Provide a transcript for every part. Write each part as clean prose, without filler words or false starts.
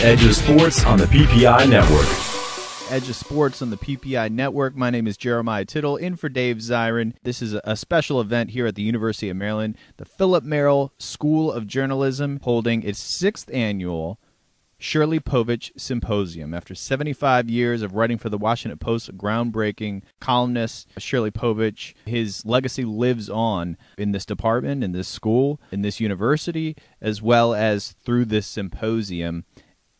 Edge of Sports on the PPI Network. Edge of Sports on the PPI Network. My name is Jeremiah Tittle, in for Dave Zirin. This is a special event here at the University of Maryland. The Philip Merrill School of Journalism holding its 6th annual Shirley Povich Symposium. After 75 years of writing for the Washington Post, groundbreaking columnist Shirley Povich, his legacy lives on in this department, in this school, in this university, as well as through this symposium.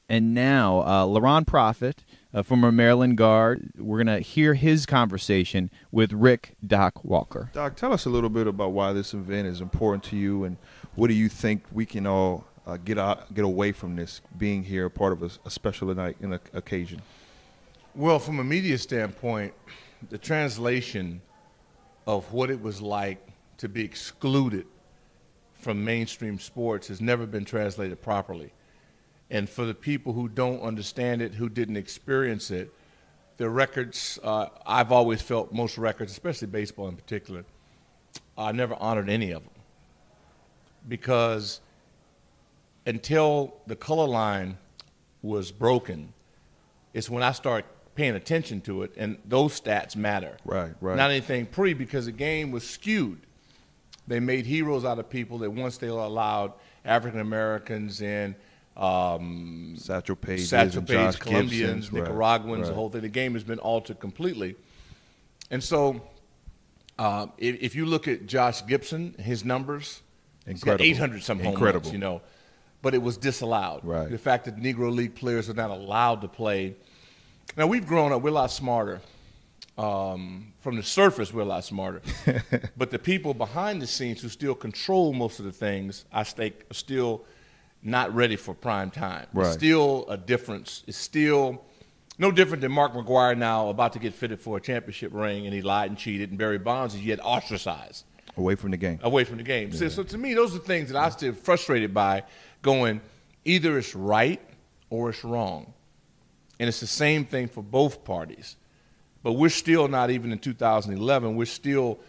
And now, Laron Profit, former Maryland guard, we're going to hear his conversation with Rick Doc Walker. Doc, tell us a little bit about why this event is important to you, and what do you think we can all get away from this, being here, part of a special night and occasion? Well, from a media standpoint, the translation of what it was like to be excluded from mainstream sports has never been translated properly. And for the people who don't understand it, who didn't experience it, the records, I've always felt most records, especially baseball in particular, I never honored any of them. Because until the color line was broken, it's when I started paying attention to it, and those stats matter. Right. Not anything pre, because the game was skewed. They made heroes out of people that once they allowed African Americans and Satchel Paige, Colombians, Nicaraguans, the whole thing. The game has been altered completely. And so if you look at Josh Gibson, his numbers, incredible. He's got 800-some home runs, you know. But it was disallowed. Right. The fact that Negro League players are not allowed to play. Now, we've grown up. We're a lot smarter. From the surface, we're a lot smarter. But the people behind the scenes who still control most of the things, I think, are still not ready for prime time. Right. It's still a difference. It's still no different than Mark McGwire now about to get fitted for a championship ring, and he lied and cheated, and Barry Bonds is yet ostracized. Away from the game. Yeah. So to me, those are things that I'm still frustrated by, going either it's right or it's wrong. And it's the same thing for both parties. But we're still not, even in 2011, we're still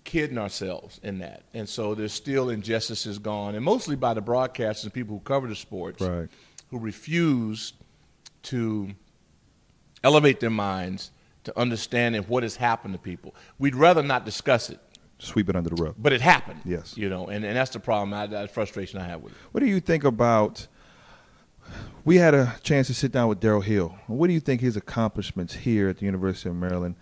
kidding ourselves in that. And so there's still injustices gone, and mostly by the broadcasters and people who cover the sports, right, who refuse to elevate their minds to understanding what has happened to people. We'd rather not discuss it. Sweep it under the rug. But it happened. Yes. You know, and that's the problem, that frustration I have with it. What do you think about, we had a chance to sit down with Darrell Hill. What do you think his accomplishments here at the University of Maryland,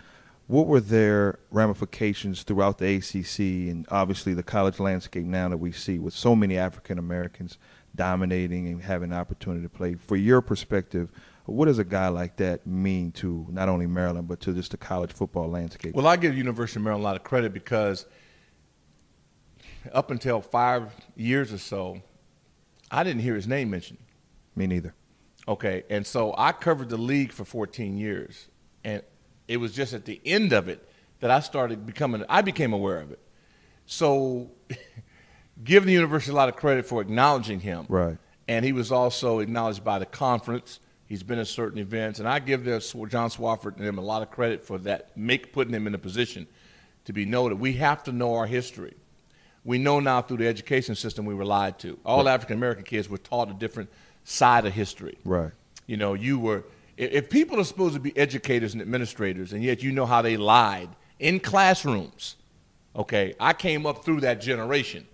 what were their ramifications throughout the ACC and obviously the college landscape now that we see with so many African Americans dominating and having an opportunity to play? For your perspective, what does a guy like that mean to not only Maryland but to just the college football landscape? Well, I give University of Maryland a lot of credit, because up until 5 years or so, I didn't hear his name mentioned. Me neither. Okay, and so I covered the league for 14 years, and it was just at the end of it that I became aware of it. So give the university a lot of credit for acknowledging him. Right. And he was also acknowledged by the conference. He's been at certain events, and I give John Swafford and him a lot of credit for that, putting him in a position to be noted. We have to know our history. We know now through the education system we were lied to. All African-American kids were taught a different side of history. Right. You know, if people are supposed to be educators and administrators, and yet you know how they lied in classrooms, okay, I came up through that generation.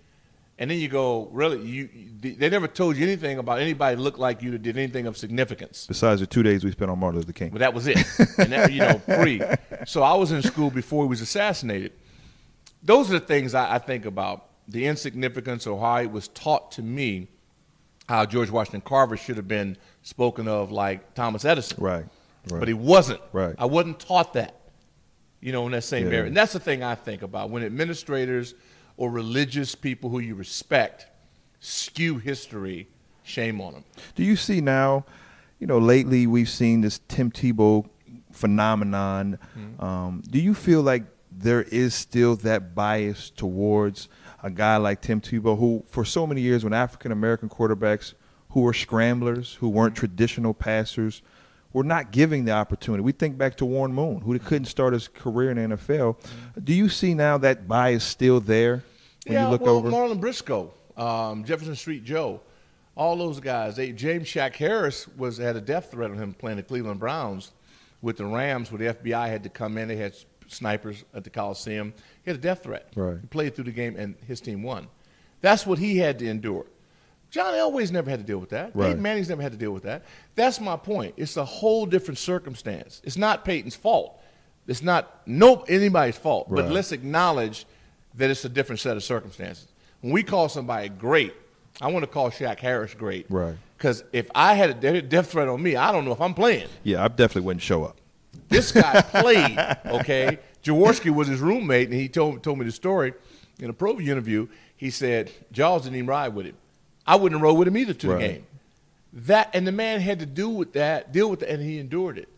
And then you go, really, they never told you anything about anybody that looked like you that did anything of significance. Besides the 2 days we spent on Martin Luther King. But that was it. And that, free. So I was in school before he was assassinated. Those are the things I think about, the insignificance, or how it was taught to me how George Washington Carver should have been spoken of like Thomas Edison. Right. But he wasn't. Right. I wasn't taught that, in that same area. And that's the thing I think about when administrators or religious people who you respect skew history. Shame on them. Do you see now, lately we've seen this Tim Tebow phenomenon. Mm-hmm. Do you feel like there is still that bias towards a guy like Tim Tebow, who for so many years when African-American quarterbacks who were scramblers, who weren't traditional passers, were not giving the opportunity? We think back to Warren Moon, who couldn't start his career in the NFL. Mm-hmm. Do you see now that bias still there when you look over? Marlon Briscoe, Jefferson Street Joe, All those guys. James Shaq Harris had a death threat on him playing the Cleveland Browns with the Rams, where the FBI had to come in. They had snipers at the Coliseum. He had a death threat. Right. He played through the game, and his team won. That's what he had to endure. John Elway's never had to deal with that. Right. Peyton Manning's never had to deal with that. That's my point. It's a whole different circumstance. It's not Peyton's fault. It's not anybody's fault. Right. But let's acknowledge that it's a different set of circumstances. When we call somebody great, I want to call Shaq Harris great. Right. Because if I had a death threat on me, I don't know if I'm playing. Yeah, I definitely wouldn't show up. This guy played, okay? Jaworski was his roommate, and he told me the story in a Pro View interview. He said, Jaws didn't even ride with him. I wouldn't roll with him either to the game. And the man had to deal with that, and he endured it.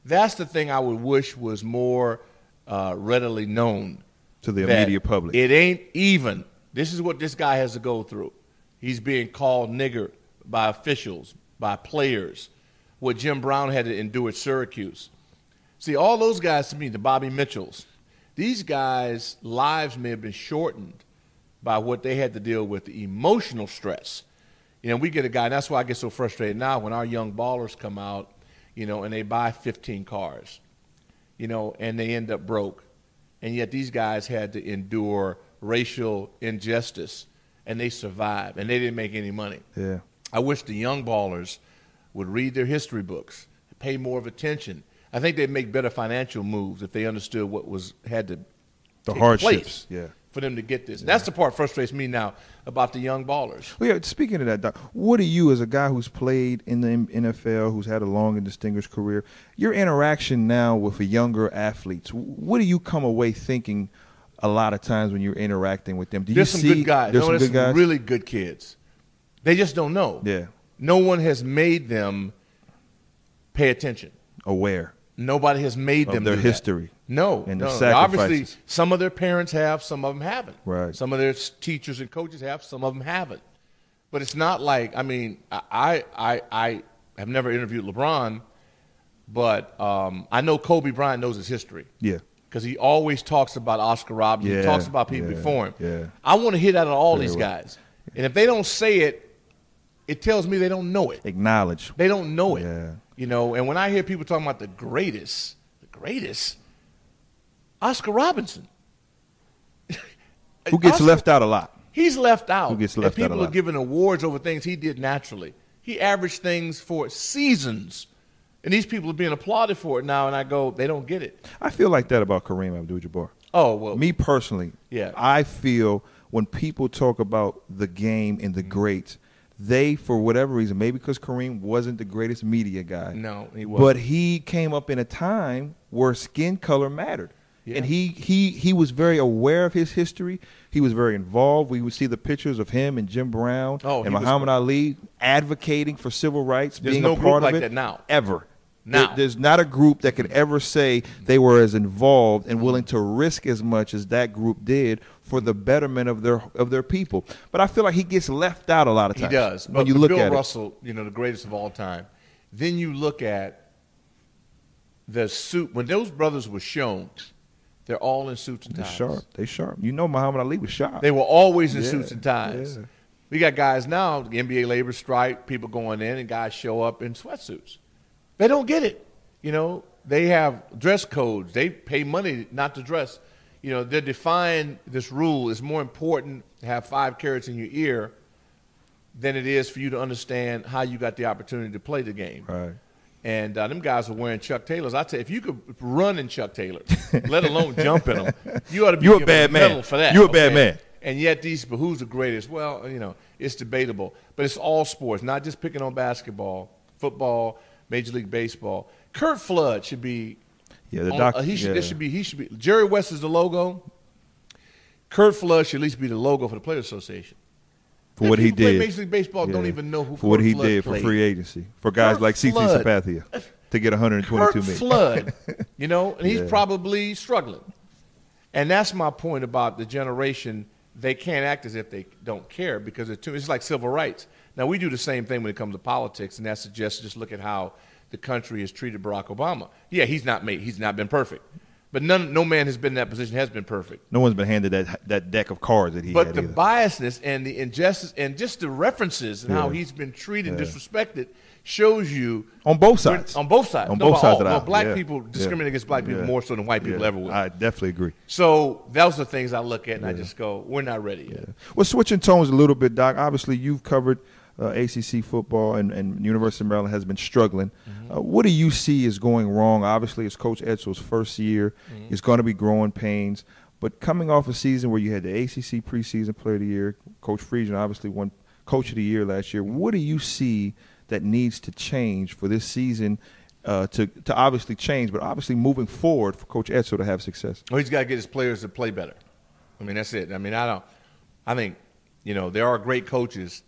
That's the thing I would wish was more readily known. To the immediate public. It ain't even. This is what this guy has to go through. He's being called nigger by officials, by players, what Jim Brown had to endure at Syracuse. See, all those guys, to me, the Bobby Mitchells, these guys' lives may have been shortened by what they had to deal with, the emotional stress. You know, we get a guy, and that's why I get so frustrated now when our young ballers come out, you know, and they buy 15 cars, you know, and they end up broke. And yet these guys had to endure racial injustice, and they survived, and they didn't make any money. Yeah. I wish the young ballers would read their history books, pay more of attention. I think they'd make better financial moves if they understood what had to The take hardships. place Yeah. for them to get this. Yeah. That's the part that frustrates me now about the young ballers. Well, yeah, speaking of that, Doc, what do you, as a guy who's played in the NFL, who's had a long and distinguished career, your interaction now with the younger athletes, what do you come away thinking a lot of times when you're interacting with them? There's some good guys. There's some good guys? Really good kids. They just don't know. Yeah. No one has made them pay attention. Aware. Nobody has made them of their do history. That. No. And their no. sacrifices. Obviously, some of their parents have, some of them haven't. Right. Some of their teachers and coaches have, some of them haven't. But it's not like, I mean, I have never interviewed LeBron, but I know Kobe Bryant knows his history. Yeah. Because he always talks about Oscar Robertson. He talks about people before him. Yeah. I want to hear that on all these guys. And if they don't say it, it tells me they don't know it. Acknowledge. They don't know it. Yeah. You know, and when I hear people talking about the greatest, Oscar Robertson. Who gets left out a lot. He's left out. Who gets left out a lot. And people are giving awards over things he did naturally. He averaged things for seasons. And these people are being applauded for it now, and I go, they don't get it. I feel like that about Kareem Abdul-Jabbar. Oh, well. Me personally, yeah. I feel when people talk about the game and the greats, they, for whatever reason, maybe because Kareem wasn't the greatest media guy. No, he wasn't. But he came up in a time where skin color mattered. Yeah. And he was very aware of his history. He was very involved. We would see the pictures of him and Jim Brown and Muhammad Ali advocating for civil rights, being a part of it. There's no group like that now. Ever. Now. There's not a group that could ever say they were as involved and willing to risk as much as that group did for the betterment of their people. But I feel like he gets left out a lot of times. He does. When but you look Bill at Russell, you know, the greatest of all time. Then you look at the suit. When those brothers were shown, they're all in suits and ties. They sharp. You know Muhammad Ali was sharp. They were always in suits and ties. Yeah. We got guys now, the NBA labor strike, people going in, and guys show up in sweatsuits. They don't get it. You know, they have dress codes. They pay money not to dress. You know, they're defying this rule. It's more important to have 5 carats in your ear than it is for you to understand how you got the opportunity to play the game. Right. And them guys are wearing Chuck Taylors. I tell you, if you could run in Chuck Taylors, let alone jump in them, you ought to be You're a bad man. medal for that. You're a bad man. And yet these, but who's the greatest? Well, you know, it's debatable. But it's all sports, not just picking on basketball, football, Major League Baseball. Kurt Flood should be. Yeah, the doctor. He should be. Jerry West is the logo. Kurt Flood should at least be the logo for the Players Association. For what he did. Major League Baseball don't even know who. For what he Flood did played. for free agency for guys like CC Sabathia to get $122 Kurt million. Flood, you know, and he's probably struggling. And that's my point about the generation. They can't act as if they don't care because it's like civil rights. Now, we do the same thing when it comes to politics, and that suggests just look at how the country has treated Barack Obama. Yeah, he's not been perfect. But no man has been in that position has been perfect. No one's been handed that deck of cards that he but had. But the either. biasness and the injustice and just the references and how he's been treated, disrespected, shows you on both sides. On both sides. On both sides of the aisle. Black people discriminate against black people more so than white people ever will. I definitely agree. So those are the things I look at and I just go, we're not ready yet. Well, switching tones a little bit, Doc. Obviously, you've covered ACC football, and University of Maryland has been struggling. What do you see is going wrong? Obviously, it's Coach Edsall's first year. It's going to be growing pains. But coming off a season where you had the ACC preseason player of the year, Coach Friesian obviously won Coach of the Year last year. What do you see that needs to change for this season to obviously change, but obviously moving forward for Coach Edsall to have success? Well, he's got to get his players to play better. I mean, that's it. I mean, I think, there are great coaches,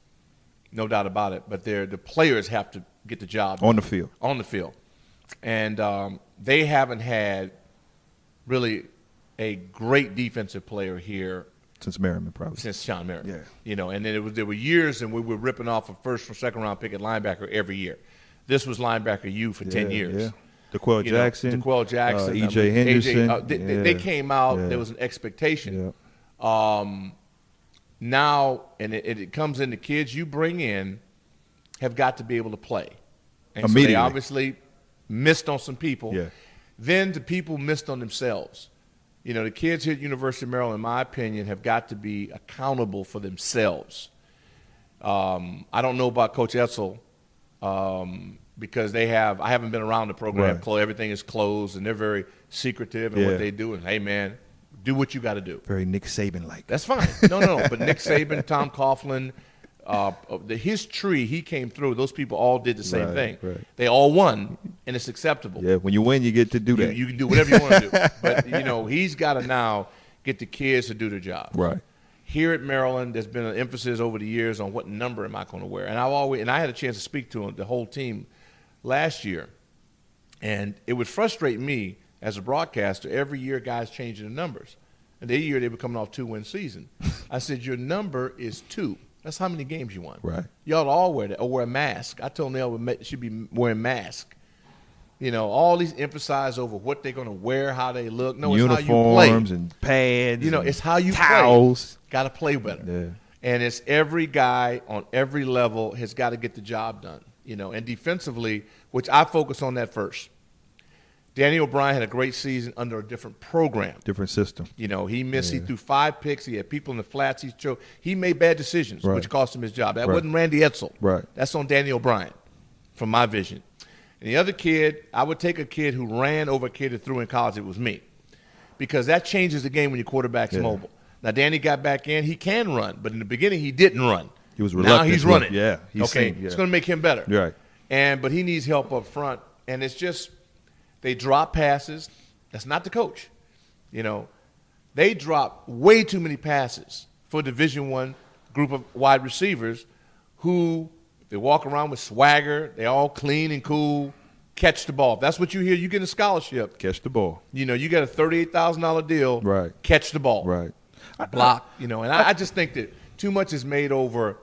no doubt about it, but the players have to get the job on the field. On the field. And they haven't had really a great defensive player here since Merriman, probably. Since Sean Merriman. Yeah. And then there were years and we were ripping off a first or second round pick at linebacker every year. This was linebacker U for 10 years. Yeah. DeQuell Jackson, E.J. Henderson. They came out. There was an expectation. Yeah. Now, and it comes in, the kids you bring in have got to be able to play. And so they obviously missed on some people. Yeah. Then the people missed on themselves. The kids here at University of Maryland, in my opinion, have got to be accountable for themselves. I don't know about Coach Edsall because I haven't been around the program. Right. Everything is closed, and they're very secretive in what they do. And, hey, man, do what you got to do. Very Nick Saban-like. That's fine. No. But Nick Saban, Tom Coughlin, his tree, he came through. Those people all did the same thing. Right. They all won, and it's acceptable. Yeah, when you win, you get to do that. You can do whatever you want to do. But, he's got to now get the kids to do their job. Right. Here at Maryland, there's been an emphasis over the years on what number am I going to wear. And I had a chance to speak to the whole team last year. And it would frustrate me as a broadcaster every year guys changing the numbers. And the year they were coming off 2-win season. I said, your number is 2. That's how many games you won. Right. You ought to all wear that or wear a mask. I told them they should be wearing masks. All these emphasize over what they're going to wear, how they look. No, uniforms, it's how you play. And pads. It's how you towels. Play. Got to play better. Yeah. And it's every guy on every level has got to get the job done. And defensively, which I focus on that first. Danny O'Brien had a great season under a different program. Different system. He missed. He threw 5 picks. He had people in the flats. He made bad decisions, which cost him his job. That wasn't Randy Edsall. Right. That's on Danny O'Brien, from my vision. And the other kid, I would take a kid who ran over a kid who threw in college. It was me, because that changes the game when your quarterback's mobile. Now Danny got back in. He can run, but in the beginning he didn't run. He was reluctant. Now he's running. Yeah. It's going to make him better. Right. But he needs help up front, and it's just. They drop passes. That's not the coach. They drop way too many passes for a Division I group of wide receivers who, they walk around with swagger. They all clean and cool. Catch the ball. If that's what you hear, you get a scholarship. Catch the ball. You get a $38,000 deal. Right. Catch the ball. Right. Block. And I just think that too much is made over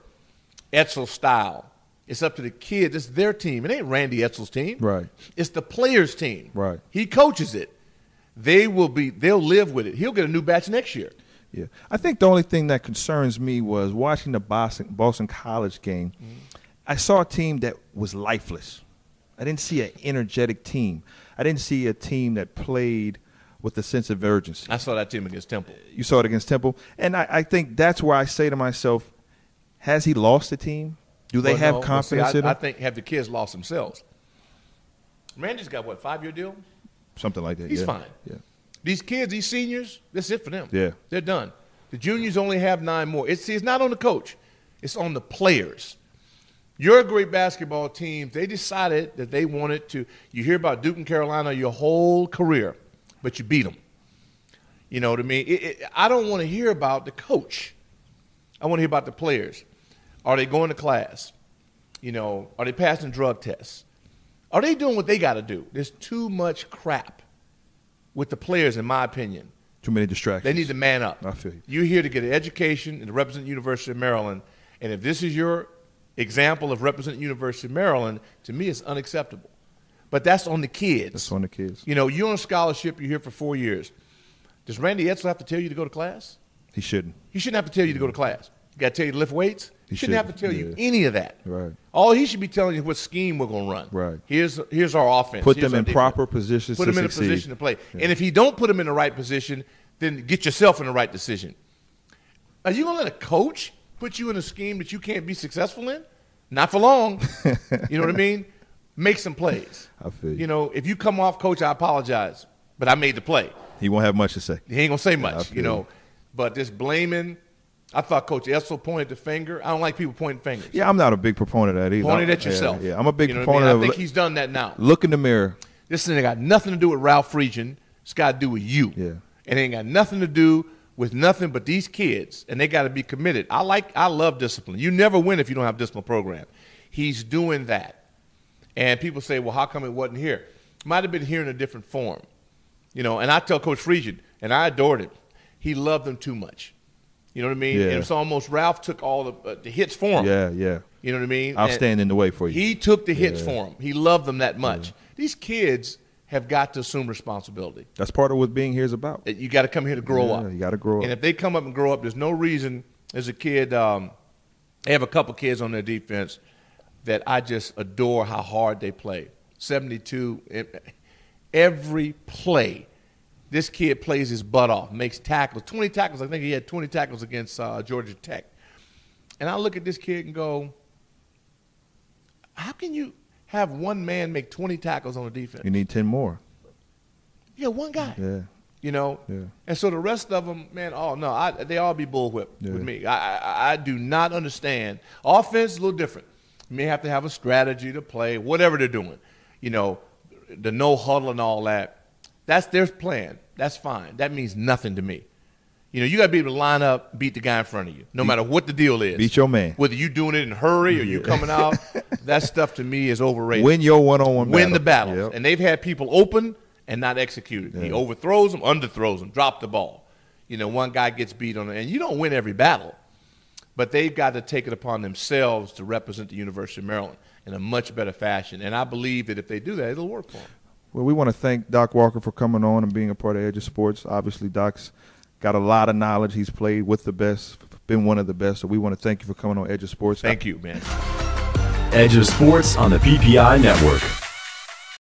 Edsall's style. It's up to the kid. It's their team. It ain't Randy Edsall's team. Right. It's the players' team. Right. He coaches it. They'll live with it. He'll get a new batch next year. Yeah. I think the only thing that concerns me was watching the Boston College game. I saw a team that was lifeless. I didn't see an energetic team. I didn't see a team that played with a sense of urgency. I saw that team against Temple. You saw it against Temple. And I think that's where I say to myself, has he lost the team? Do they have confidence in him? I think have the kids lost themselves. Randy's got, 5-year deal? Something like that. He's fine. Yeah. These kids, these seniors, that's it for them. Yeah. They're done. The juniors only have 9 more. It's not on the coach. It's on the players. You're a great basketball team. They decided that they wanted to. You hear about Duke and Carolina your whole career, but you beat them. You know what I mean? I don't want to hear about the coach. I want to hear about the players. Are they going to class? Are they passing drug tests? Are they doing what they got to do? There's too much crap with the players, in my opinion. Too many distractions. They need to man up. I feel you. You're here to get an education and to represent the University of Maryland. And if this is your example of representing University of Maryland, to me it's unacceptable. But that's on the kids. That's on the kids. You know, you're on a scholarship. You're here for 4 years. Does Randy Edsel have to tell you to go to class? He shouldn't. He shouldn't have to tell you to go to class. He got to tell you to lift weights. He shouldn't have to tell you any of that. Right. All he should be telling you what scheme we're going to run. Right. Here's our offense. Put Here's them in proper positions to Put them in a succeed. position to play. Yeah. And if he don't put them in the right position, then get yourself in the right decision. Are you going to let a coach put you in a scheme that you can't be successful in? Not for long. You know what I mean? Make some plays. I feel you. You know, if you come off, coach, I apologize, but I made the play. He won't have much to say. He ain't going to say much, you know. You. But just blaming. I thought Coach Edsel pointed the finger. I don't like people pointing fingers. Yeah, I'm not a big proponent of that either. Point it at yourself. Yeah, I'm a big proponent what I mean? of I think he's done that now. Look in the mirror. This thing ain't got nothing to do with Ralph Friedgen. It's got to do with you. Yeah. And it ain't got nothing to do with nothing but these kids, and they got to be committed. I love discipline. You never win if you don't have a discipline program. He's doing that. And people say, well, how come it wasn't here? Might have been here in a different form. You know, and I tell Coach Friedgen, and I adored him, he loved them too much. You know what I mean? Yeah. And it's almost Ralph took all the hits for him. Yeah, yeah. You know what I mean? I'll stand in the way for you. He took the hits for him. He loved them that much. Yeah. These kids have got to assume responsibility. That's part of what being here is about. You got to come here to grow up. You got to grow up. And if they come up and grow up, there's no reason as a kid. They have a couple kids on their defense that I just adore how hard they play. 72, every play. This kid plays his butt off, makes tackles, 20 tackles. I think he had 20 tackles against Georgia Tech. And I look at this kid and go, how can you have one man make 20 tackles on a defense? You need 10 more. Yeah, one guy. Yeah. You know? Yeah. And so the rest of them, man, they all be bullwhipped with me. I do not understand. Offense is a little different. You may have to have a strategy to play, whatever they're doing. You know, the no huddle and all that. That's their plan. That's fine. That means nothing to me. You know, you got to be able to line up, beat the guy in front of you, no matter what the deal is. Beat your man. Whether you doing it in a hurry or you coming out, that stuff to me is overrated. Win your one-on-one battle. Win the battles. Yep. And they've had people open and not executed. Yeah. He overthrows them, underthrows them, drop the ball. You know, one guy gets beat on it. And you don't win every battle. But they've got to take it upon themselves to represent the University of Maryland in a much better fashion. And I believe that if they do that, it'll work for them. Well, we want to thank Doc Walker for coming on and being a part of Edge of Sports. Obviously, Doc's got a lot of knowledge. He's played with the best, been one of the best. So we want to thank you for coming on Edge of Sports. Thank you, man. Edge of Sports on the PPI Network.